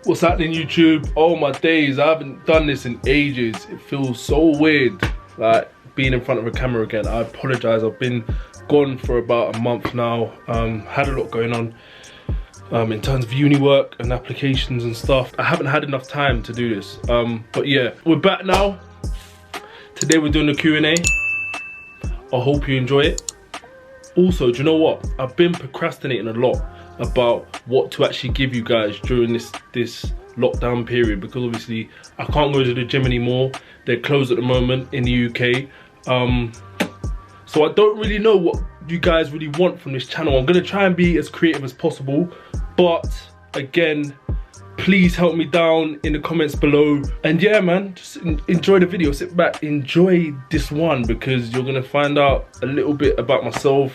What's happening, YouTube? Oh my days, I haven't done this in ages. It feels so weird, like being in front of a camera again. I apologize, I've been gone for about a month now. Had a lot going on in terms of uni work and applications and stuff. I haven't had enough time to do this. But yeah, we're back now. Today we're doing a Q&A. I hope you enjoy it. Also, do you know what? I've been procrastinating a lot about what to actually give you guys during this lockdown period, because obviously I can't go to the gym anymore. They're closed at the moment in the UK. So I don't really know what you guys really want from this channel. I'm gonna try and be as creative as possible, but again, please help me down in the comments below. And yeah, man, just enjoy the video. Sit back, enjoy this one, because you're gonna find out a little bit about myself.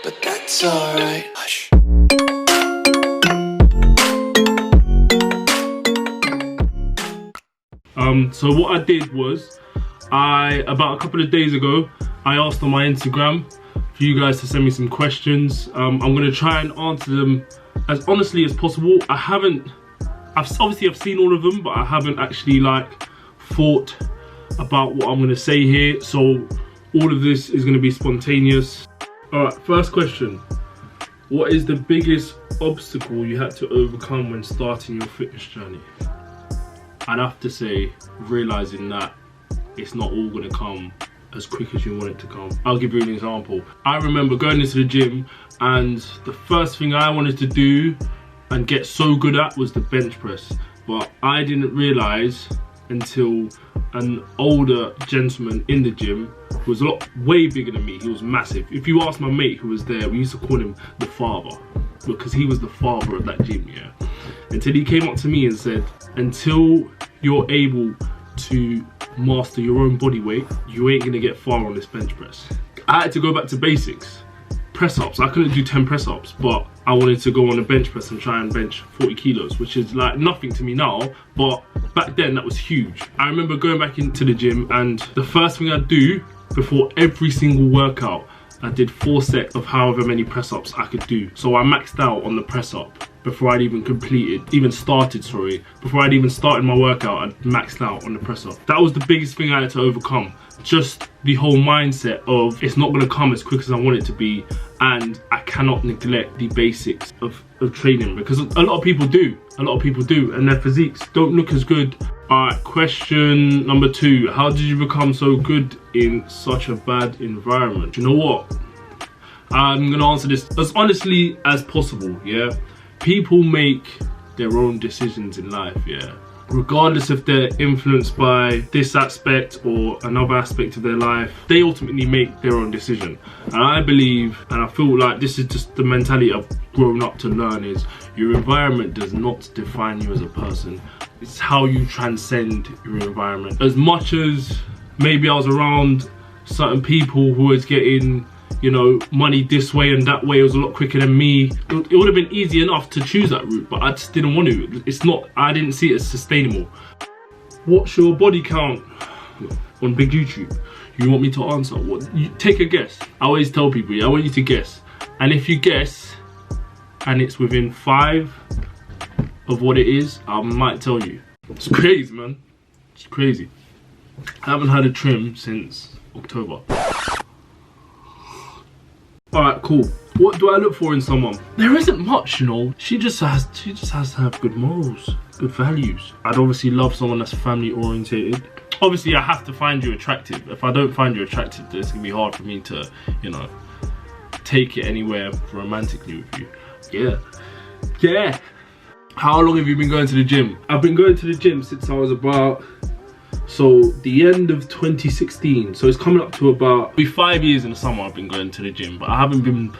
But that's alright. Hush. So what I did was, about a couple of days ago, I asked on my Instagram for you guys to send me some questions. I'm gonna try and answer them as honestly as possible. I've seen all of them, but I haven't actually thought about what I'm gonna say here. So all of this is gonna be spontaneous. All right, first question. What is the biggest obstacle you had to overcome when starting your fitness journey? I'd have to say, realizing that it's not all gonna come as quick as you want it to come. I'll give you an example. I remember going into the gym, and the first thing I wanted to do and get so good at was the bench press. But I didn't realize until an older gentleman in the gym who was way bigger than me. He was massive. If you ask my mate who was there, we used to call him the father, because he was the father of that gym, yeah. Until he came up to me and said, until you're able to master your own body weight, you ain't gonna get far on this bench press. I had to go back to basics. Press ups, I couldn't do 10 press ups, but I wanted to go on a bench press and try and bench 40 kilos, which is like nothing to me now, but back then that was huge. I remember going back into the gym, and the first thing I'd do before every single workout, I did 4 sets of however many press ups I could do. So I maxed out on the press up before I'd even before I'd even started my workout, I'd maxed out on the press up. That was the biggest thing I had to overcome. Just the whole mindset of it's not gonna come as quick as I want it to be, and I cannot neglect the basics of training, because a lot of people do, and their physiques don't look as good. All right, question number 2. How did you become so good in such a bad environment? You know what? I'm gonna answer this as honestly as possible, yeah? People make their own decisions in life, yeah? Regardless if they're influenced by this aspect or another aspect of their life, they ultimately make their own decision. And I believe, and I feel like this is just the mentality I've grown up to learn, is your environment does not define you as a person. It's how you transcend your environment. As much as maybe I was around certain people who was getting, you know, money this way and that way, it was a lot quicker than me. It would have been easy enough to choose that route, but I just didn't want to. I didn't see it as sustainable. What's your body count on Big YouTube? You want me to answer? Take a guess. I always tell people, yeah, I want you to guess. And if you guess, and it's within 5 of what it is, I might tell you. It's crazy, man. It's crazy. I haven't had a trim since October. Alright, cool. What do I look for in someone? There isn't much, you know. She just has to have good morals, good values. I'd obviously love someone that's family orientated. Obviously, I have to find you attractive. If I don't find you attractive, then it's gonna be hard for me to, you know, take it anywhere romantically with you. Yeah. How long have you been going to the gym? I've been going to the gym since I was about, so the end of 2016. So it's coming up to about 5 years in the summer I've been going to the gym, but I haven't been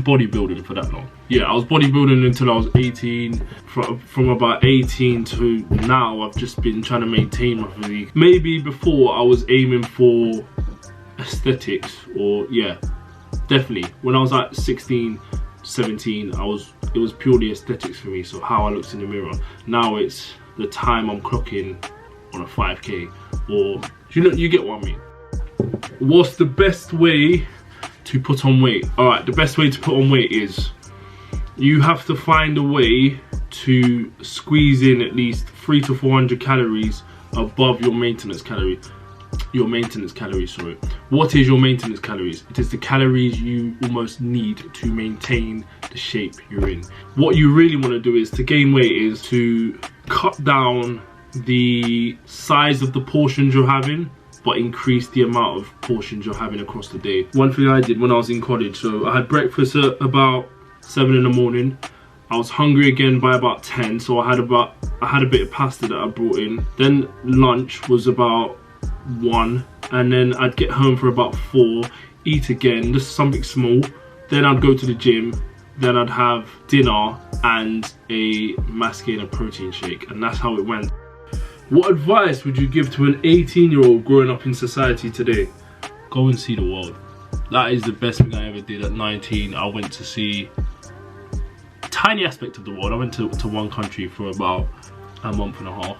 bodybuilding for that long. Yeah, I was bodybuilding until I was 18. From about 18 to now, I've just been trying to maintain my physique. Maybe before I was aiming for aesthetics, or yeah, definitely. When I was like 16, 17, it was purely aesthetics for me, so how I looked in the mirror. Now it's the time I'm clocking on a 5k, or you get what I mean. What's the best way to put on weight? All right, the best way to put on weight is you have to find a way to squeeze in at least 300 to 400 calories above your maintenance calorie. Sorry. What is your maintenance calories? It is the calories you almost need to maintain the shape you're in. What you really want to do is to gain weight is to cut down the size of the portions you're having, but increase the amount of portions you're having across the day. One thing I did when I was in college, so I had breakfast at about 7 in the morning. I was hungry again by about 10, so I had a bit of pasta that I brought in. Then lunch was about 1, and then I'd get home for about 4, eat again, just something small. Then I'd go to the gym. Then I'd have dinner and a mascara protein shake, and that's how it went. What advice would you give to an 18-year-old growing up in society today? Go and see the world. That is the best thing I ever did at 19. I went to see a tiny aspect of the world. I went to one country for about a month and a half.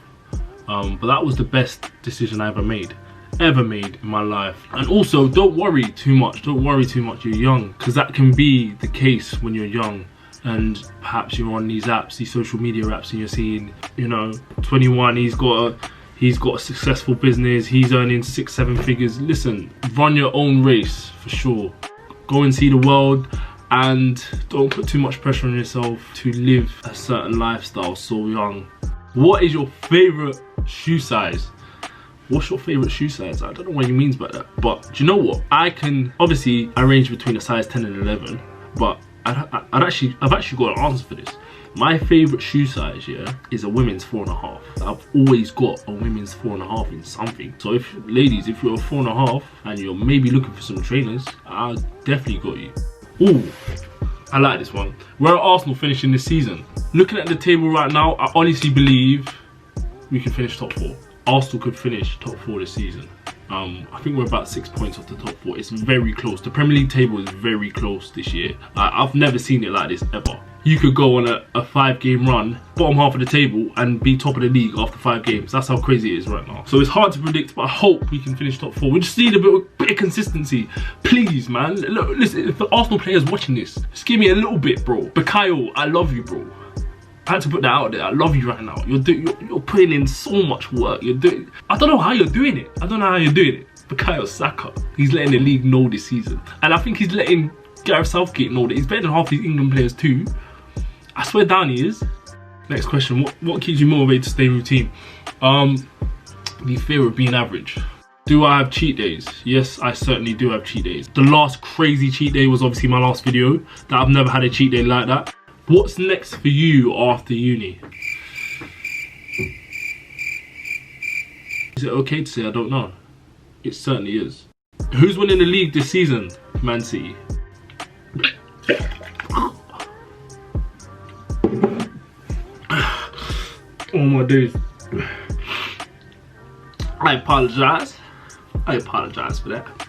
But that was the best decision I ever made in my life. And also, don't worry too much you're young, because that can be the case when you're young and perhaps you're on these apps, these social media apps, and you're seeing, you know, 21, he's got a successful business, he's earning 6-7 figures. Listen, run your own race for sure. Go and see the world, and don't put too much pressure on yourself to live a certain lifestyle so young. What is your favorite shoe size? What's your favorite shoe size? I don't know what he means by that, but do you know what? I range between a size 10 and 11, but I've actually got an answer for this. My favorite shoe size, yeah, is a women's 4.5. I've always got a women's 4.5 in something. So if ladies, if you're a 4.5 and you're maybe looking for some trainers, I definitely got you. Ooh, I like this one. Where are Arsenal finishing this season? Looking at the table right now, I honestly believe we can finish top 4. Arsenal could finish top 4 this season. I think we're about 6 points off the top 4. It's very close. The Premier League table is very close this year. I've never seen it like this ever. You could go on a 5-game run, bottom half of the table, and be top of the league after 5 games. That's how crazy it is right now. So it's hard to predict, but I hope we can finish top 4. We just need a bit of consistency. Please, man. Look, listen, if the Arsenal players watching this, just give me a little bit, bro. Bakayo, I love you, bro. I had to put that out there. I love you right now. You're putting in so much work. I don't know how you're doing it. Bukayo Saka, he's letting the league know this season. And I think he's letting Gareth Southgate know that he's better than half these England players too. I swear down he is. Next question, what keeps you motivated to stay in routine? The fear of being average. Do I have cheat days? Yes, I certainly do have cheat days. The last crazy cheat day was obviously my last video. That I've never had a cheat day like that. What's next for you after uni? Is it okay to say I don't know? It certainly is. Who's winning the league this season? Man City. Oh my days. I apologize for that.